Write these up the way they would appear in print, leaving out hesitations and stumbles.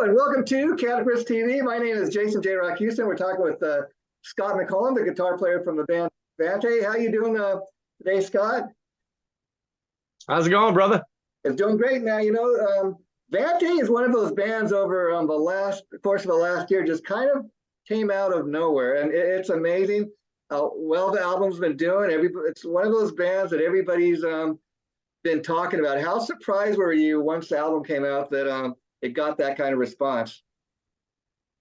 and welcome to Cannabis TV. My name is Jason J. Rock Houston. We're talking with Scott McClellan, the guitar player from the band Vante. How you doing today, Scott? How's it going, brother? It's doing great, man. Vante is one of those bands over the course of the last year, just kind of came out of nowhere, and it's amazing how well the album's been doing. It's one of those bands that everybody's been talking about. How surprised were you once the album came out that it got that kind of response?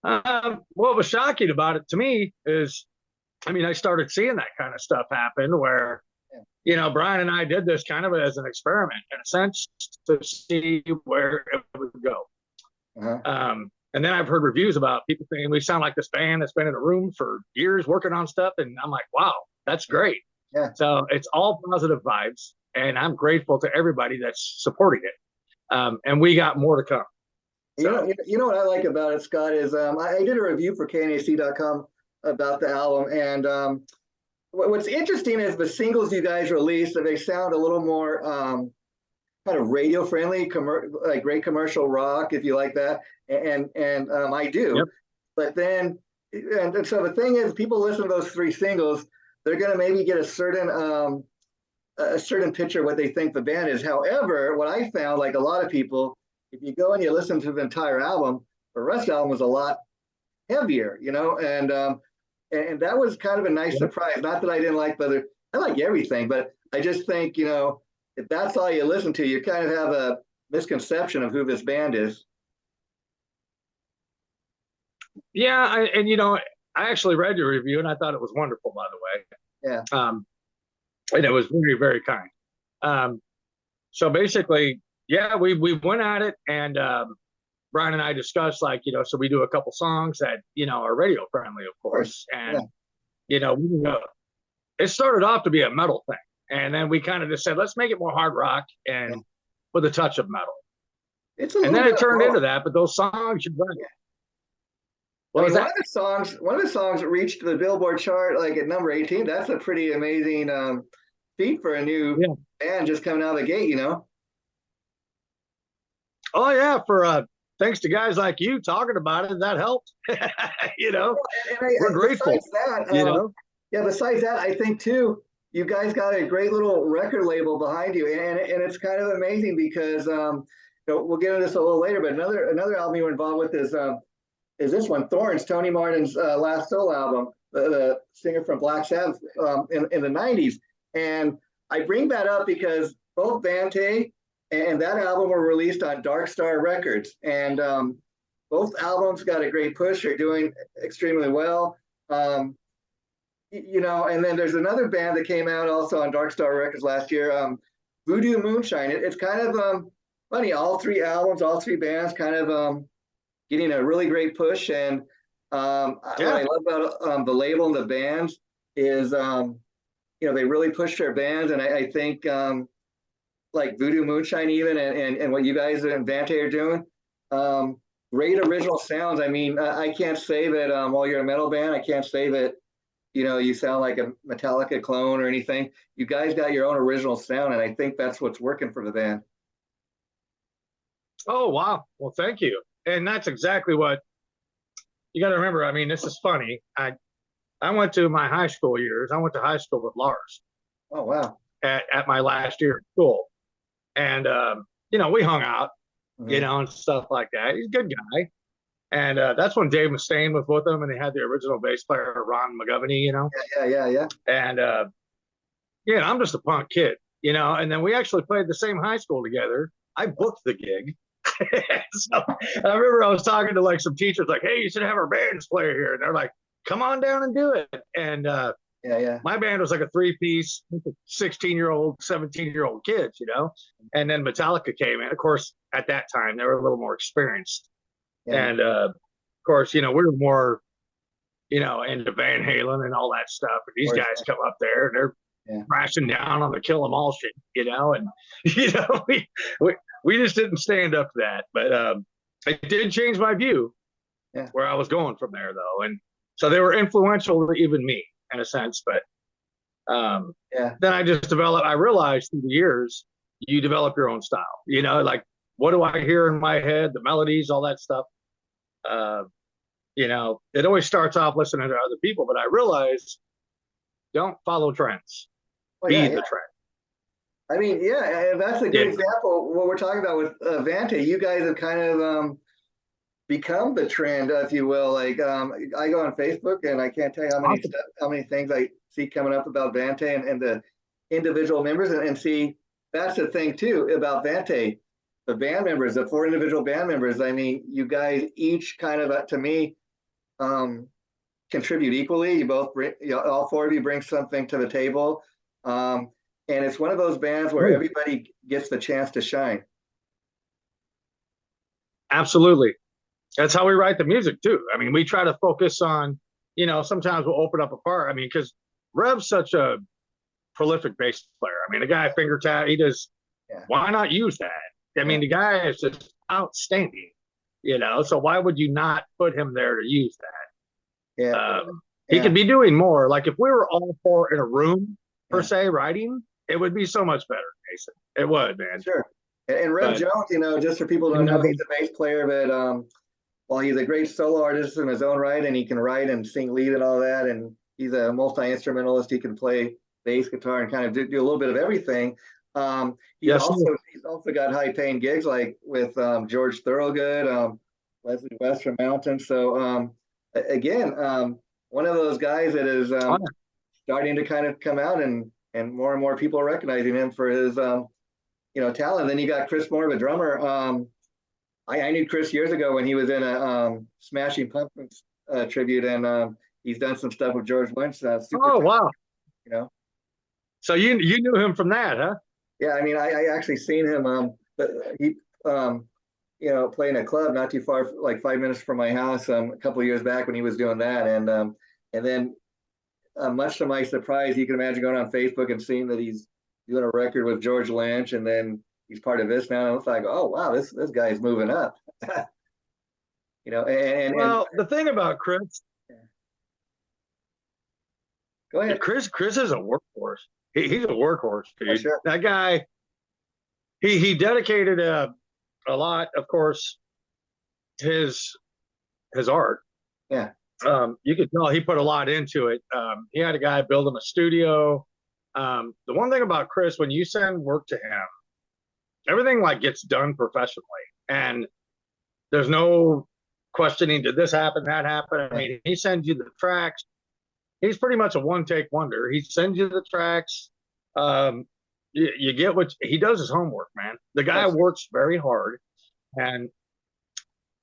What was shocking about it to me is, I started seeing that kind of stuff happen where, Brian and I did this kind of as an experiment in a sense to see where it would go. And then I've heard reviews about people saying we sound like this band that's been in a room for years working on stuff. And I'm like, wow, that's great. Yeah. So it's all positive vibes. And I'm grateful to everybody that's supporting it. And we got more to come. So. You know what I like about it, Scott, is I did a review for KNAC.com about the album. And what's interesting is the singles you guys released, they sound a little more kind of radio friendly, like great commercial rock, if you like that. And I do. Yep. But then, and so the thing is, people listen to those three singles, they're going to maybe get a certain picture of what they think the band is. However, what I found, like a lot of people, if you go and you listen to the entire album, the rest of the album was a lot heavier, and that was kind of a nice surprise. Not that I didn't like I like everything, but I just think, if that's all you listen to, you kind of have a misconception of who this band is. Yeah, I actually read your review and I thought it was wonderful, by the way. Yeah. And it was very, very kind. So basically, yeah, we went at it, and Brian and I discussed, so we do a couple songs that, are radio friendly, of course. And, it started off to be a metal thing. And then we kind of just said, let's make it more hard rock and with a touch of metal. And then it turned into that, but those songs, you're right. One of the songs reached the Billboard chart like at number 18. That's a pretty amazing feat for a new band just coming out of the gate, Oh yeah, for thanks to guys like you talking about it, that helped. We're grateful. Besides that, I think too, you guys got a great little record label behind you, and it's kind of amazing because we'll get into this a little later, but another album you were involved with is this one, Thorns, Tony Martin's last solo album, the singer from Black Sabbath in the 90s. And I bring that up because both Vante and that album were released on Dark Star Records. And both albums got a great push. They're doing extremely well. And then there's another band that came out also on Dark Star Records last year, Voodoo Moonshine. It's kind of funny, all three albums, all three bands kind of getting a really great push. And what I love about the label and the bands is, they really push their bands. And I think like Voodoo Moonshine even and what you guys in Vante are doing, great original sounds. I can't say that while you're a metal band, I can't say that, you sound like a Metallica clone or anything. You guys got your own original sound, and I think that's what's working for the band. Oh, wow. Well, thank you. And that's exactly what you got to remember. This is funny. I went to my high school years. I went to high school with Lars. Oh, wow. At my last year of school. And, we hung out, and stuff like that. He's a good guy. And that's when Dave Mustaine was with them, and they had the original bass player, Ron McGovney, Yeah. And, I'm just a punk kid, and then we actually played the same high school together. I booked the gig. So I remember I was talking to like some teachers, like, hey, you should have our bands player here. And they're like, come on down and do it. And my band was like a 3-piece, 16-year-old, 17-year-old kids, and then Metallica came in. Of course, at that time, they were a little more experienced. Yeah. And of course, we were more, into Van Halen and all that stuff. And these guys come up there and they're crashing down on the Kill 'Em All shit, and we just didn't stand up to that. But it did change my view where I was going from there, though. And so they were influential to even me in a sense. But then I just I realized through the years, you develop your own style, like, what do I hear in my head, the melodies, all that stuff. You know, it always starts off listening to other people, but I realize don't follow trends, Oh be yeah, the yeah. trend. I mean, yeah, and that's a good Yeah, example. What we're talking about with Vante, you guys have kind of become the trend, if you will. Like I go on Facebook and I can't tell you awesome. how many things I see coming up about Vante and the individual members, and see that's the thing too about Vante. The band members, the four individual band members. I mean, you guys each kind of, to me, um, contribute equally. You both bring, all four of you bring something to the table, and it's one of those bands where Oh, everybody gets the chance to shine. absolutely. That's how we write the music too. I mean, we try to focus on, you know, sometimes we'll open up a part. I mean, because Rev's such a prolific bass player. I mean, the guy finger tap, he does. Yeah, Why not use that? I yeah, mean, the guy is just outstanding, you know. So why would you not put him there to use that? yeah, He yeah. could be doing more. Like if we were all four in a room per Yeah. se writing, it would be so much better, Jason. It would, man. Sure. And Rev But Jones, just for people who you don't know, never. he's a bass player, but while he's a great solo artist in his own right, and he can write and sing lead and all that, and he's a multi-instrumentalist, he can play bass guitar and kind of do a little bit of everything. Yes. He's also got high-paying gigs like with George Thorogood, Leslie West from Mountain. So again, one of those guys that is starting to kind of come out, and more and more people are recognizing him for his talent. Then you got Chris Moore, the drummer. I knew Chris years ago when he was in a Smashing Pumpkins tribute, and he's done some stuff with George Lynch. Super, Oh wow. you know. So you knew him from that, huh? Yeah, I mean, I actually seen him. But he, play in a club not too far, like 5 minutes from my house, a couple of years back when he was doing that, and then much to my surprise, you can imagine going on Facebook and seeing that he's doing a record with George Lynch, and then he's part of this now. And it's like, oh wow, this guy's moving up. And Well, the thing about Chris, go ahead. Chris is a workhorse. He's a workhorse, Oh, dude. sure. That guy, he dedicated a lot, of course, his art. Yeah. You could tell he put a lot into it. He had a guy build him a studio. The one thing about Chris, when you send work to him, everything like gets done professionally, and there's no questioning, did this happen, that happen. I mean, he sends you the tracks. He's pretty much a one-take wonder. He sends you the tracks. You get what he does his homework, man. The guy works very hard, and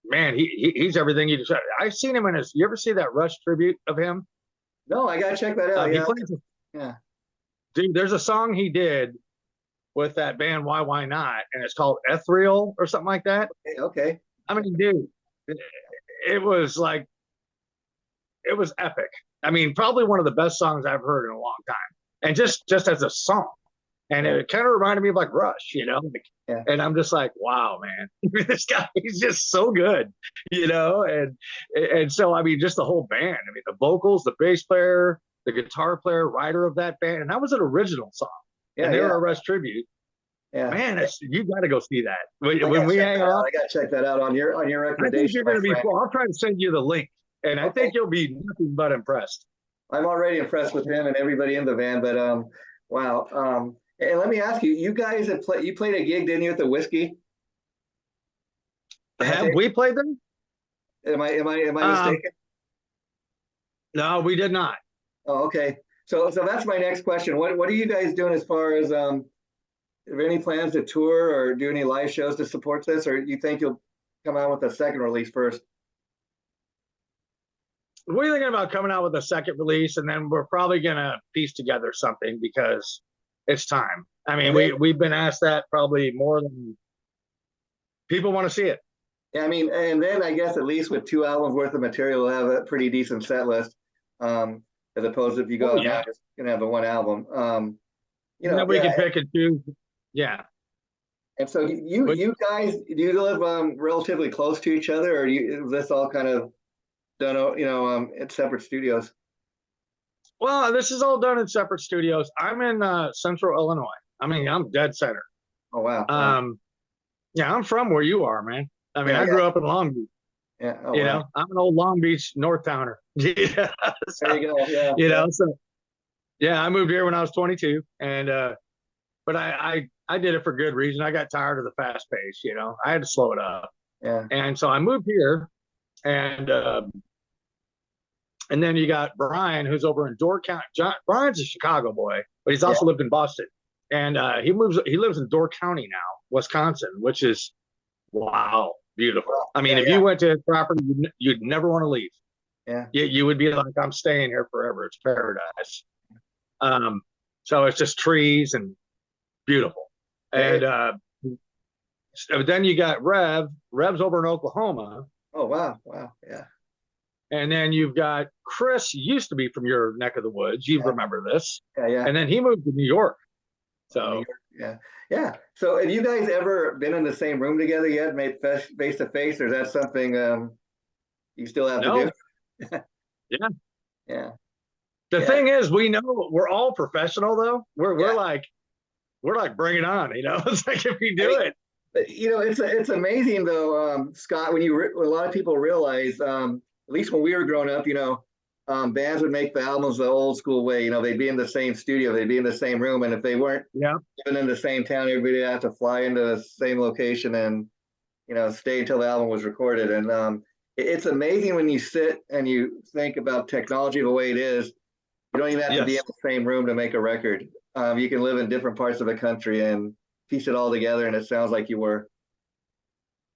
man, he's everything you just. I've seen him in his. You ever see that Rush tribute of him? No, I gotta check that out. Yeah. Yeah, dude. There's a song he did with that band Why Not, and it's called Ethereal or something like that. Okay. I mean, dude, it was like it was epic. I mean, probably one of the best songs I've heard in a long time, and just as a song. And it kind of reminded me of like Rush, Yeah. And I'm just like, wow, man, this guy, he's just so good, and so, I mean, just the whole band. I mean, the vocals, the bass player, the guitar player, writer of that band, and that was an original song. Yeah, and they were a Rush tribute. Yeah. Man, you got to go see that. When we hang out, I got to check that out on your recommendation. I think you're going to be cool. I'll try to send you the link, and I think you'll be nothing but impressed. I'm already impressed with him and everybody in the band, but wow. And let me ask you, you guys you played a gig, didn't you, at the Whiskey? Have we played them? Am I mistaken? No, we did not. Oh, okay. So that's my next question. What are you guys doing as far as are there any plans to tour or do any live shows to support this, or you think you'll come out with a second release first? We're thinking about coming out with a second release, and then we're probably gonna piece together something because it's time. I mean, we've been asked that probably more than people want to see it. Yeah, I mean, and then I guess at least with 2 albums worth of material, we'll have a pretty decent set list, as opposed to if you go out just gonna have the one album. We can pick and choose. Yeah. And so you guys, do you live relatively close to each other, or is this all kind of done, in separate studios? Well, this is all done in separate studios. I'm in Central Illinois. I mean, I'm dead center. Oh wow. Yeah, I'm from where you are, man. I mean, I grew up in Longview. Yeah. Oh, You wow. know, I'm an old Long Beach North Towner. Yeah. There you go. Yeah. You Yeah. know, so yeah, I moved here when I was 22, and but I did it for good reason. I got tired of the fast pace. You know, I had to slow it up, Yeah. and so I moved here, and and then you got Brian, who's over in Door County. Brian's a Chicago boy, but he's Yeah. also lived in Boston, and he lives in Door County now, Wisconsin, which is wow, beautiful. I mean, Yeah. if Yeah. you went to his property, you'd never want to leave. Yeah. You would be like, I'm staying here forever. It's paradise. Um, so it's just trees and beautiful. And so then you got Rev's over in Oklahoma. Oh, wow. Wow. Yeah. And then you've got Chris, used to be from your neck of the woods. You remember this. Yeah. Yeah. And then he moved to New York. So, yeah. Yeah. So have you guys ever been in the same room together yet, made face to face, or is that something you still have no. to do? Yeah. Yeah. The thing is, we know we're all professional though. We're like bring it on, you know. It's like if you do it. You know, it's amazing though, Scott, when a lot of people realize, at least when we were growing up, you know, bands would make the albums the old school way. You know, they'd be in the same studio, they'd be in the same room, and if they weren't even in the same town, everybody would have to fly into the same location and, you know, stay until the album was recorded. And it's amazing when you sit and you think about technology the way it is. You don't even have to be in the same room to make a record. You can live in different parts of the country and piece it all together, and it sounds like you were.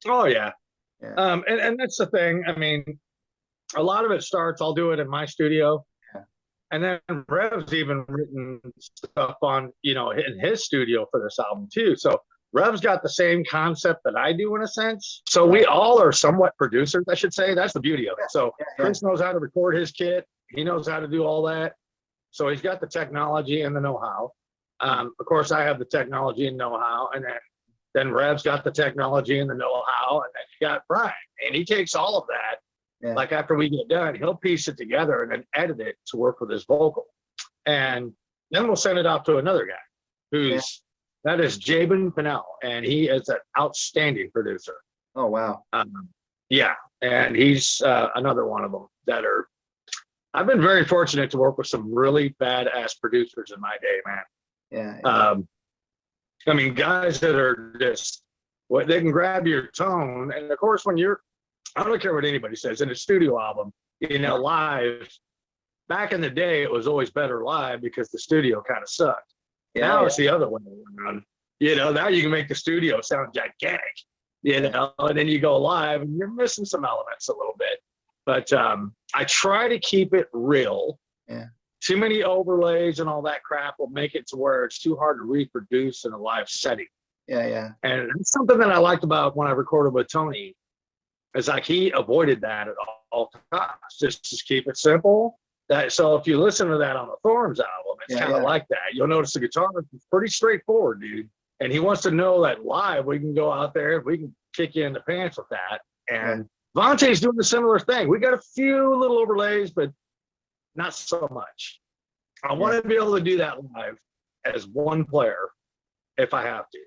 Oh yeah. And that's the thing. I mean, a lot of it starts, I'll do it in my studio. Yeah. And then Rev's even written stuff on, you know, in his studio for this album too. So Rev's got the same concept that I do in a sense. So we all are somewhat producers, I should say. That's the beauty of it. So Chris knows how to record his kit. He knows how to do all that. So he's got the technology and the know-how. Of course, I have the technology and know-how, and then Rev's got the technology and the know-how, and then you got Brian, and he takes all of that. Yeah. Like after we get done, he'll piece it together and then edit it to work with his vocal, and then we'll send it off to another guy, that is Jabin Pinnell, and he is an outstanding producer. Oh wow! Yeah, and he's another one of them that are. I've been very fortunate to work with some really badass producers in my day, man. Yeah. I mean, guys that are just they can grab your tone, and of course, when I don't care what anybody says in a studio album, you know, live. Back in the day, it was always better live because the studio kind of sucked. Now it's the other way around. You know, now you can make the studio sound gigantic. You know, and then you go live, and you're missing some elements a little bit. But I try to keep it real. Yeah. Too many overlays and all that crap will make it to where it's too hard to reproduce in a live setting. Yeah, yeah. And that's something that I liked about when I recorded with Tony. Is like he avoided that at all costs. Just keep it simple. So if you listen to that on the Thorns album, it's kind of like that. You'll notice the guitar is pretty straightforward, dude. And he wants to know that live we can go out there, we can kick you in the pants with that. And Vante's doing a similar thing. We got a few little overlays, but not so much. I want to be able to do that live as one player if I have to.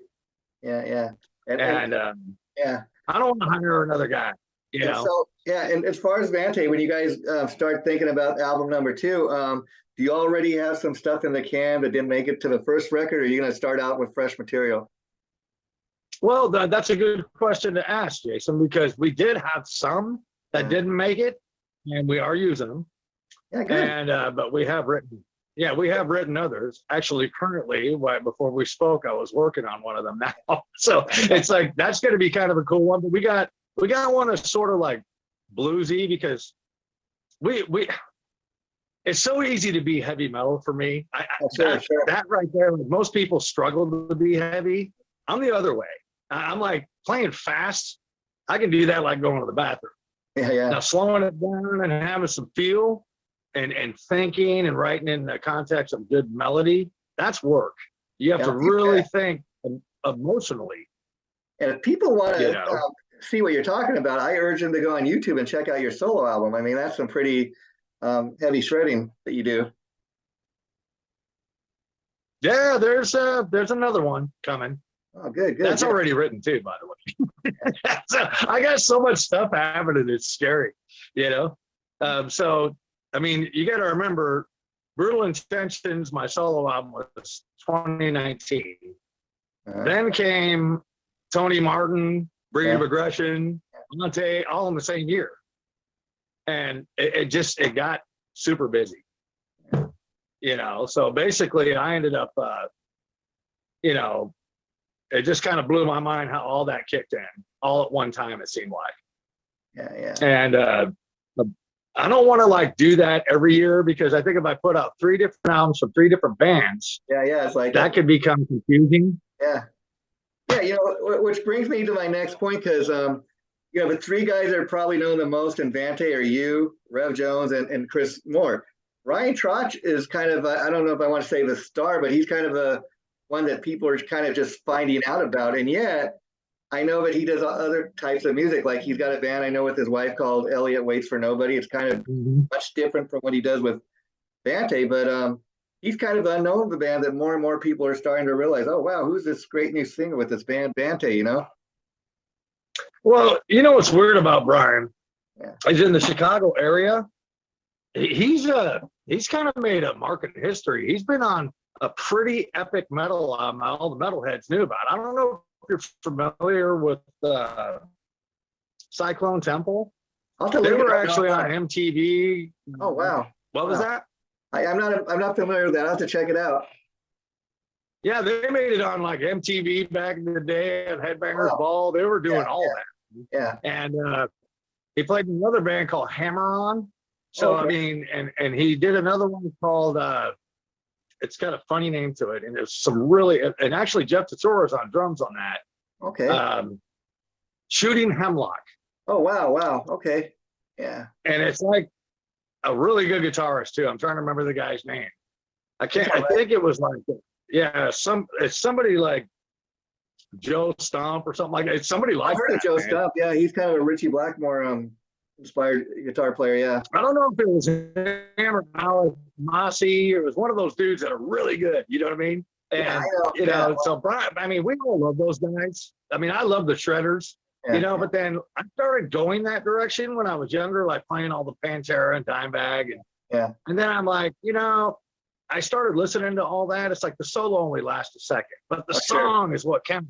Yeah. And I don't want to hire another guy. You know? So, and as far as Vante, when you guys start thinking about album number 2, do you already have some stuff in the can that didn't make it to the first record, or are you going to start out with fresh material? Well, that's a good question to ask, Jason, because we did have some that didn't make it, and we are using them. Yeah, good. And but we have written others. Actually, currently, before we spoke, I was working on one of them now. So it's like that's going to be kind of a cool one. But we got one that's sort of like bluesy because we it's so easy to be heavy metal for me. That right there, like most people struggle to be heavy. I'm the other way. I'm like playing fast. I can do that like going to the bathroom. Yeah. Now slowing it down and having some feel and thinking and writing in the context of good melody, that's work. You have to really think emotionally. And if people want to see what you're talking about, I urge them to go on YouTube and check out your solo album. I mean, that's some pretty heavy shredding that you do. Yeah, there's another one coming. Oh, good, good. That's already written too, by the way. So I got so much stuff happening. It's scary, you know? So, I mean, you got to remember Brutal Intentions, my solo album was 2019. Then came Tony Martin, Breed of Aggression, Vante, all in the same year. And it got super busy, you know? So basically I ended up, you know, it just kind of blew my mind how all that kicked in all at one time, it seemed like. Yeah. And I don't want to like do that every year, because I think if I put out 3 different albums from 3 different bands, it's like that could become confusing. Yeah, you know, which brings me to my next point, because you know, the 3 guys that are probably known the most in Vante are you, Rev Jones, and Chris Moore. Ryan Trotch is kind of, I don't know if I want to say the star, but he's kind of a one that people are kind of just finding out about. And yet, I know that he does other types of music. Like he's got a band I know with his wife called Elliot Waits for Nobody. It's kind of much different from what he does with Vante, but he's kind of unknown to the band that more and more people are starting to realize, oh, wow, who's this great new singer with this band, Vante, you know? Well, you know what's weird about Brian? He's in the Chicago area. He's kind of made a mark in history. He's been on a pretty epic metal album all the metalheads knew about. I don't know if you're familiar with Cyclone Temple. They were actually on MTV. Oh, wow. What was that? I'm not familiar with that. I'll have to check it out. Yeah, they made it on like MTV back in the day at Headbangers Ball. They were doing all that. Yeah. And he played in another band called Hammer On. So I mean, and he did another one called it's got a funny name to it, and there's some really, and actually Jeff Tesoro's on drums on that. Okay. Shooting Hemlock. Oh wow. Okay. Yeah. And it's like a really good guitarist too. I'm trying to remember the guy's name. I think it was like, it's somebody like Joe Stomp or something like that. It's somebody like I've heard of Joe Stomp. Yeah, he's kind of a Richie Blackmore inspired guitar player. Yeah. I don't know if it was him or Alex Mossy. It was one of those dudes that are really good. You know what I mean? And you know, so Brian, I mean, we all love those guys. I mean, I love the Shredders. You know, but then I started going that direction when I was younger, like playing all the Pantera and Dimebag, and then I'm like, you know, I started listening to all that. It's like the solo only lasts a second, but the song is what counts.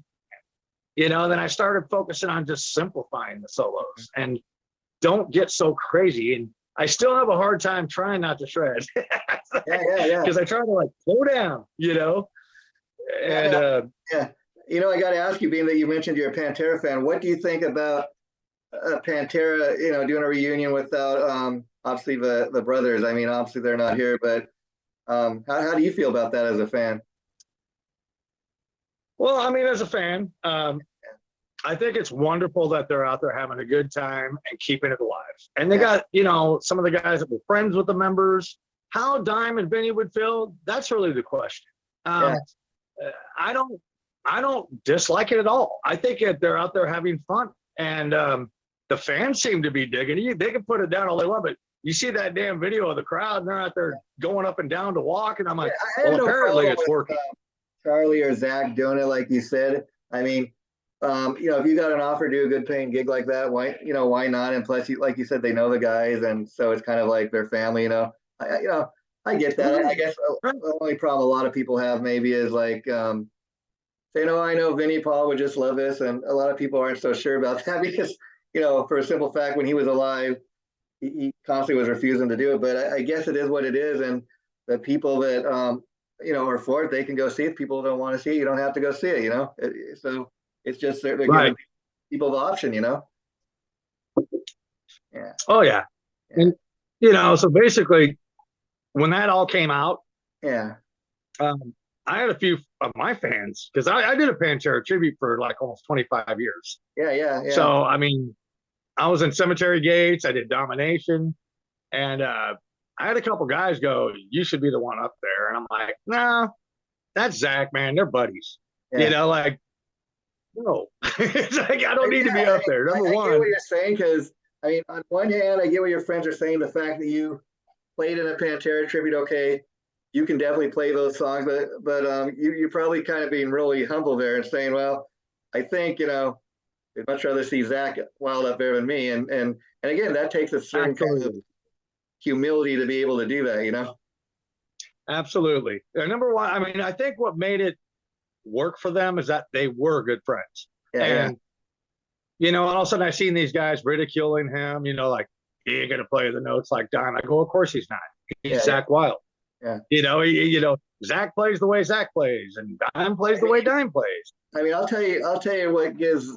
You know, then I started focusing on just simplifying the solos and don't get so crazy. And I still have a hard time trying not to shred. Because I try to like slow down, you know, and You know, I got to ask you, being that you mentioned you're a Pantera fan, what do you think about Pantera, you know, doing a reunion without obviously the brothers? I mean, obviously they're not here, but how do you feel about that as a fan? Well, I mean, as a fan, I think it's wonderful that they're out there having a good time and keeping it alive. And they got, you know, some of the guys that were friends with the members. How Dime and Vinny would feel, that's really the question. I don't dislike it at all. I think they're out there having fun, and the fans seem to be digging it. They can put it down all they want, but you see that damn video of the crowd, and they're out there going up and down to walk, and I'm like, well, apparently it's working. Charlie or Zach doing it, like you said. I mean, you know, if you got an offer to do a good paying gig like that, why not? And plus, like you said, they know the guys, and so it's kind of like their family. You know, I get that. I guess the only problem a lot of people have maybe is like, say, no, I know Vinnie Paul would just love this, and a lot of people aren't so sure about that because, you know, for a simple fact, when he was alive, he constantly was refusing to do it. But I guess it is what it is, and the people that you know, are for it, they can go see it. People don't want to see it, you don't have to go see it. You know, so it's just they're giving people the option. You know. Yeah. Oh yeah, and you know, so basically, when that all came out, I had a few of my fans, because I did a Pantera tribute for like almost 25 years. Yeah. So, I mean, I was in Cemetery Gates, I did Domination, and I had a couple guys go, you should be the one up there. And I'm like, nah, that's Zach, man. They're buddies. You know, like, no. It's like, I don't need to be up there. Number one. I get what you're saying, because, I mean, on one hand, I get what your friends are saying. The fact that you played in a Pantera tribute, okay. you can definitely play those songs, but you're probably kind of being really humble there and saying, well, I think, you know, I'd much rather see Zach wild up there than me. And again, that takes a certain kind of humility to be able to do that, you know? Absolutely. Number one, I mean, I think what made it work for them is that they were good friends. Yeah, and, you know, all of a sudden I seen these guys ridiculing him, you know, like, he ain't going to play the notes like Don. I go, of course he's not. He's Zach Wild. Yeah. You know, Zach plays the way Zach plays, and Dime plays the way Dime plays. I mean, I'll tell you what gives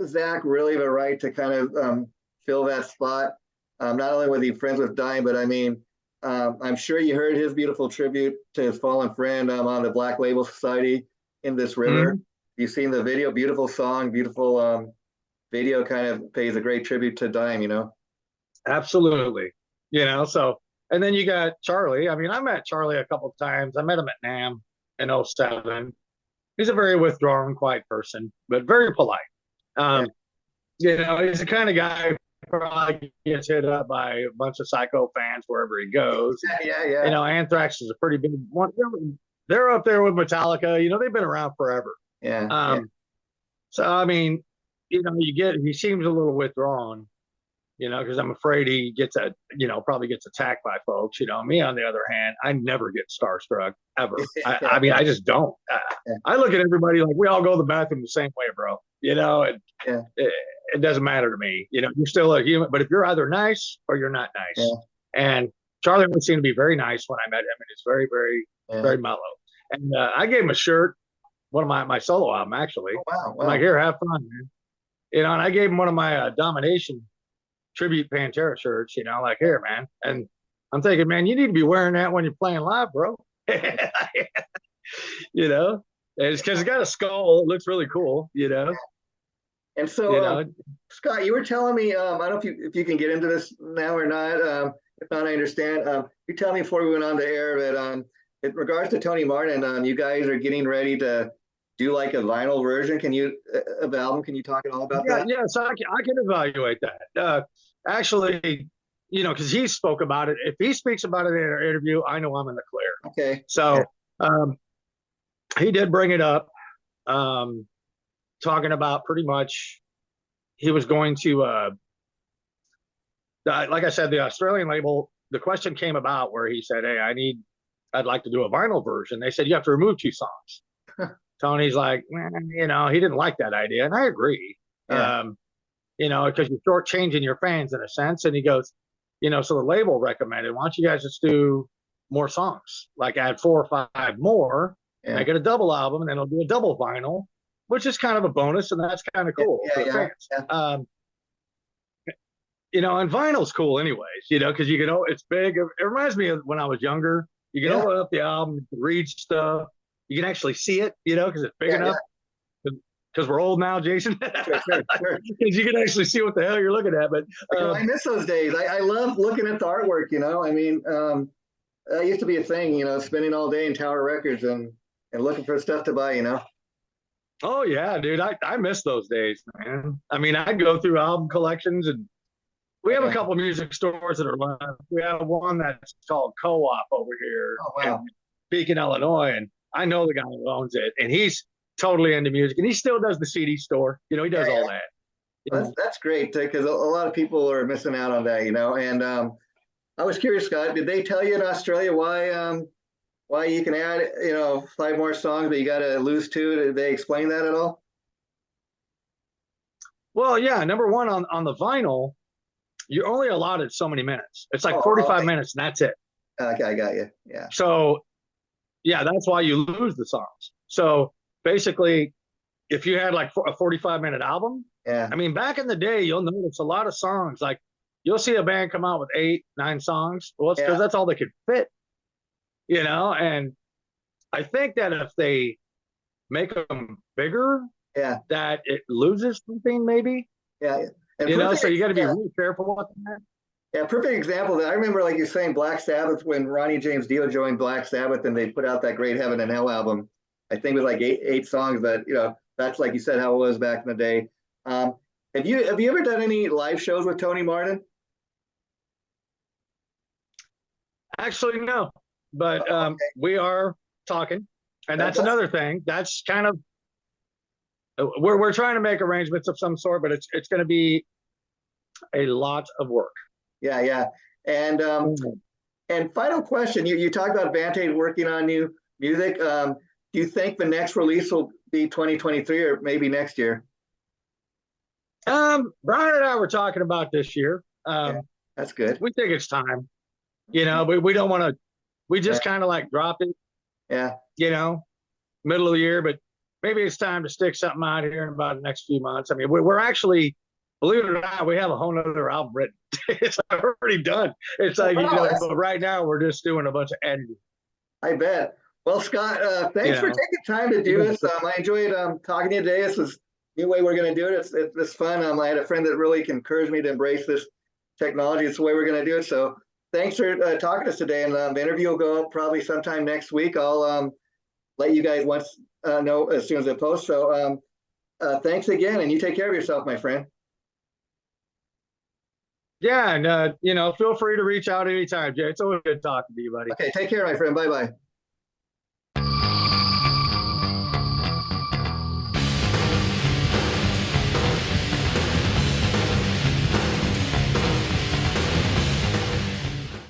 Zach really the right to kind of fill that spot. Not only was he friends with Dime, but I mean, I'm sure you heard his beautiful tribute to his fallen friend on the Black Label Society in this river. You've seen the video, beautiful song, beautiful video, kind of pays a great tribute to Dime, you know? Absolutely. You know, so, and then you got Charlie. I mean, I met Charlie a couple of times. I met him at NAMM in 07. He's a very withdrawn, quiet person, but very polite. You know, he's the kind of guy who probably gets hit up by a bunch of psycho fans wherever he goes. Yeah. You know, Anthrax is a pretty big one. They're up there with Metallica. You know, they've been around forever. Yeah. So, I mean, you know, he seems a little withdrawn, you know, because I'm afraid he gets probably gets attacked by folks. You know, me on the other hand, I never get starstruck ever. I mean, I just don't. I look at everybody like we all go to the bathroom the same way, bro. You know, and it doesn't matter to me. You know, you're still a human, but if you're either nice or you're not nice. And Charlie would seem to be very nice when I met him, and he's very, very, very mellow. And I gave him a shirt, one of my solo album actually. Wow. I'm like, here, have fun, man. You know, and I gave him one of my Domination tribute Pantera shirts, you know, like, here, man. And I'm thinking, man, you need to be wearing that when you're playing live, bro. You know, it's because it's got a skull. It looks really cool, you know. And so, you know, Scott, you were telling me, I don't know if you can get into this now or not. If not, I understand. You tell me before we went on the air that in regards to Tony Martin, you guys are getting ready to do like a vinyl version. Of the album? Can you talk at all about that? Yeah, so I can evaluate that. Actually, you know, because he spoke about it. If he speaks about it in an interview, I know I'm in the clear. Okay. So he did bring it up, talking about pretty much he was going to, like I said, the Australian label, the question came about where he said, hey, I'd like to do a vinyl version. They said, you have to remove 2 songs. Tony's like, you know, he didn't like that idea. And I agree, you know, because you're shortchanging your fans in a sense. And he goes, you know, so the label recommended, why don't you guys just do more songs, like add 4 or 5 more, make it a double album, and then it'll be a double vinyl, which is kind of a bonus. And that's kind of cool for the fans. You know, and vinyl's cool anyways, you know, because you can, it's big. It reminds me of when I was younger. You can open up the album, read stuff. You can actually see it, you know, because it's big enough. Because we're old now, Jason. Sure. Because you can actually see what the hell you're looking at. But I miss those days. I love looking at the artwork, you know. I mean, that used to be a thing, you know, spending all day in Tower Records and looking for stuff to buy, you know. Oh, yeah, dude. I miss those days, man. I mean, I'd go through album collections, and we have a couple of music stores that are left. We have one that's called Co-op over here in Beacon, Illinois. And I know the guy who owns it, and he's totally into music, and he still does the CD store. You know, he does all that. That's great, because a lot of people are missing out on that, you know. And I was curious, Scott, did they tell you in Australia why you can add, you know, 5 more songs, but you got to lose 2? Did they explain that at all? Well, yeah. Number one, on the vinyl, you're only allotted so many minutes. It's like 45 minutes, and that's it. Okay, I got you. Yeah. So, yeah, that's why you lose the songs. So basically, if you had like a 45-minute album, I mean, back in the day, you'll notice a lot of songs. Like, you'll see a band come out with 8, 9 songs. Well, it's because that's all they could fit, you know. And I think that if they make them bigger, that it loses something, maybe. Yeah. And you know, so you got to be really careful with that. Yeah, perfect example. I remember, like you're saying, Black Sabbath, when Ronnie James Dio joined Black Sabbath and they put out that Great Heaven and Hell album. I think it was like eight songs, but, you know, that's, like you said, how it was back in the day. Have you ever done any live shows with Tony Martin? Actually, no. but we are talking, and that's another thing. That's kind of we're trying to make arrangements of some sort, but it's going to be a lot of work. Yeah. And final question, you talked about Vante working on new music. Do you think the next release will be 2023 or maybe next year? Brian and I were talking about this year. That's good. We think it's time. We don't want to. We just kind of like dropped it. Yeah. Middle of the year, but maybe it's time to stick something out here in about the next few months. I mean, we're actually, believe it or not, we have a whole other album written. It's already done. It's like, but right now we're just doing a bunch of editing. I bet. Well, Scott, thanks for taking time to do this. I enjoyed talking to you today. This is the new way we're going to do it. It's fun. I had a friend that really encouraged me to embrace this technology. It's the way we're going to do it. So thanks for talking to us today. And the interview will go up probably sometime next week. I'll let you guys know as soon as it posts. So thanks again, and you take care of yourself, my friend. Yeah, and feel free to reach out anytime, Jay. It's always good talking to you, buddy. Okay, take care, my friend. Bye-bye.